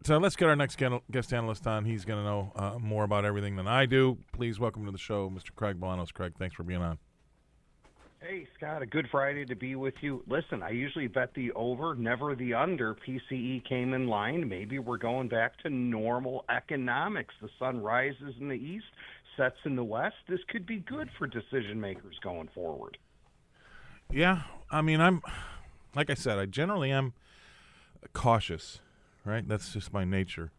But let's get our next guest analyst on. He's going to know more about everything than I do. Please welcome to the show, Mr. Craig Bolanos. Craig, thanks for being on. Hey, Scott, a good Friday to be with you. Listen, I usually bet the over, never the under. PCE came in line. Maybe we're going back to normal economics. The sun rises in the east, sets in the west. This could be good for decision makers going forward. Yeah, I mean, like I said, I generally am cautious, right? That's just my nature.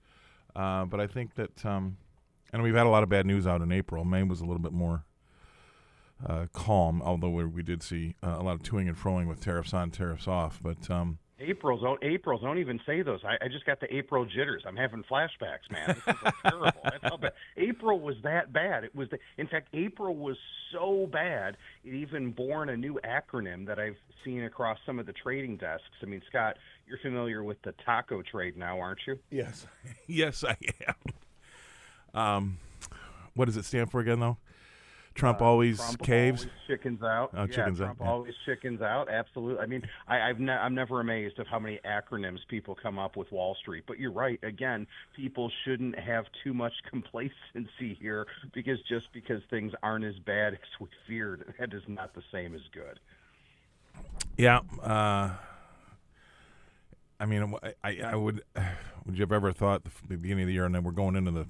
But I think that, and we've had a lot of bad news out in April. May was a little bit more calm, although we did see a lot of toing and froing with tariffs on, tariffs off. But April's don't even say those. I just got the April jitters. I'm having flashbacks, man. This is terrible. That's how bad. April was that bad. In fact, April was so bad it even born a new acronym that I've seen across some of the trading desks. I mean, Scott, you're familiar with the taco trade now, aren't you? Yes, yes, I am. What does it stand for again, though? Trump always caves. Always chickens out. Oh, chickens Trump out. always chickens out. Absolutely. I mean, I'm never amazed of how many acronyms people come up with Wall Street. But you're right. Again, people shouldn't have too much complacency here because just because things aren't as bad as we feared, that is not the same as good. Yeah. I mean, I would you have ever thought the beginning of the year, and then we're going into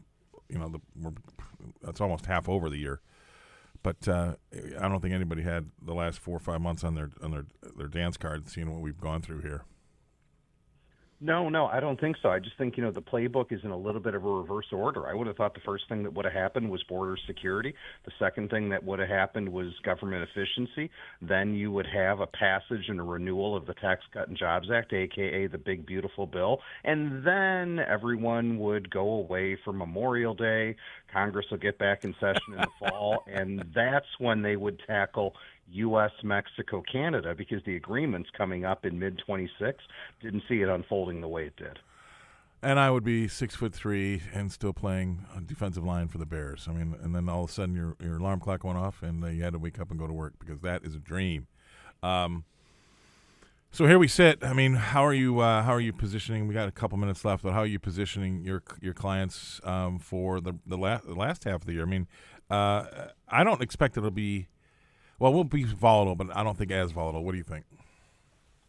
it's almost half over the year. But I don't think anybody had the last 4 or 5 months on their dance card, seeing what we've gone through here. No, I don't think so. I just think, the playbook is in a little bit of a reverse order. I would have thought the first thing that would have happened was border security. The second thing that would have happened was government efficiency. Then you would have a passage and a renewal of the Tax Cut and Jobs Act, a.k.a. the big, beautiful bill. And then everyone would go away for Memorial Day. Congress will get back in session in the fall. And that's when they would tackle U.S., Mexico, Canada, because the agreement's coming up in mid-26. Didn't see it unfolding the way it did. And I would be 6'3" and still playing a defensive line for the Bears. I mean, and then all of a sudden your alarm clock went off and you had to wake up and go to work because that is a dream. So here we sit. I mean, how are you positioning? We got a couple minutes left, but how are you positioning your clients for the last half of the year? I mean, I don't expect it'll be. Well, we'll be volatile, but I don't think as volatile. What do you think?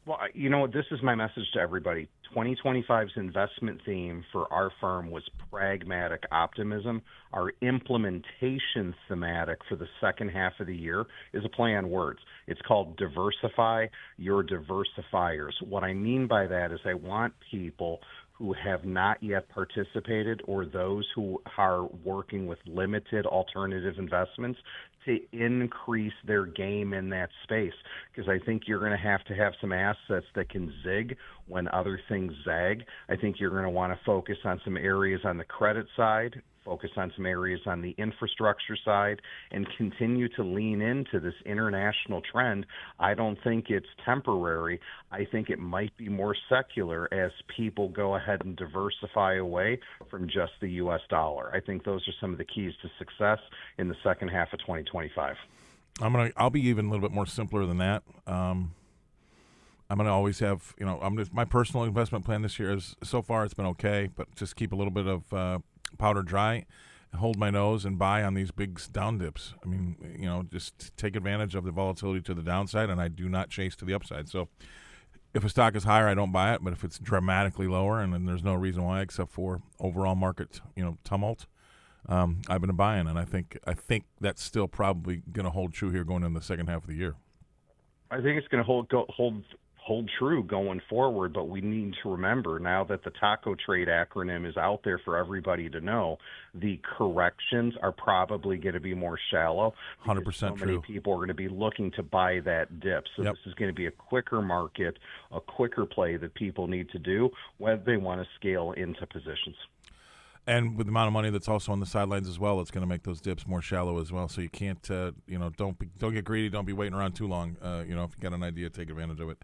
Well, this is my message to everybody. 2025's investment theme for our firm was pragmatic optimism. Our implementation thematic for the second half of the year is a play on words. It's called diversify your diversifiers. What I mean by that is I want people who have not yet participated or those who are working with limited alternative investments to increase their game in that space, because I think you're going to have some assets that can zig when other things zag. I think you're going to want to focus on some areas on the credit side, focus on some areas on the infrastructure side, and continue to lean into this international trend. I don't think it's temporary. I think it might be more secular as people go ahead and diversify away from just the U.S. dollar. I think those are some of the keys to success in the second half of 2025. I'll be even a little bit more simpler than that. I'm going to always have, my personal investment plan this year is, so far it's been okay, but just keep a little bit of powder dry, hold my nose, and buy on these big down dips. I mean, just take advantage of the volatility to the downside, and I do not chase to the upside. So if a stock is higher, I don't buy it, but if it's dramatically lower, and then there's no reason why except for overall market, tumult, I've been buying, and I think that's still probably going to hold true here going into the second half of the year. I think it's going to hold true going forward, but we need to remember now that the taco trade acronym is out there for everybody to know, the corrections are probably going to be more shallow. 100% so true. Many people are going to be looking to buy that dip. So Yep. This is going to be a quicker market, a quicker play that people need to do whether they want to scale into positions. And with the amount of money that's also on the sidelines as well, it's going to make those dips more shallow as well. So you can't, don't get greedy. Don't be waiting around too long. If you got an idea, take advantage of it.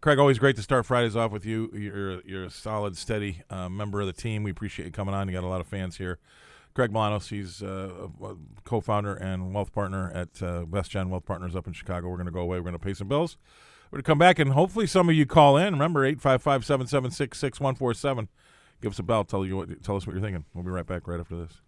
Craig, always great to start Fridays off with you. You're a solid, steady member of the team. We appreciate you coming on. You got a lot of fans here. Craig Bolanos, he's a co-founder and wealth partner at WestGen Wealth Partners up in Chicago. We're going to go away. We're going to pay some bills. We're going to come back, and hopefully some of you call in. Remember, 855-776-6147. give us a bell. Tell us what you're thinking. We'll be right back right after this.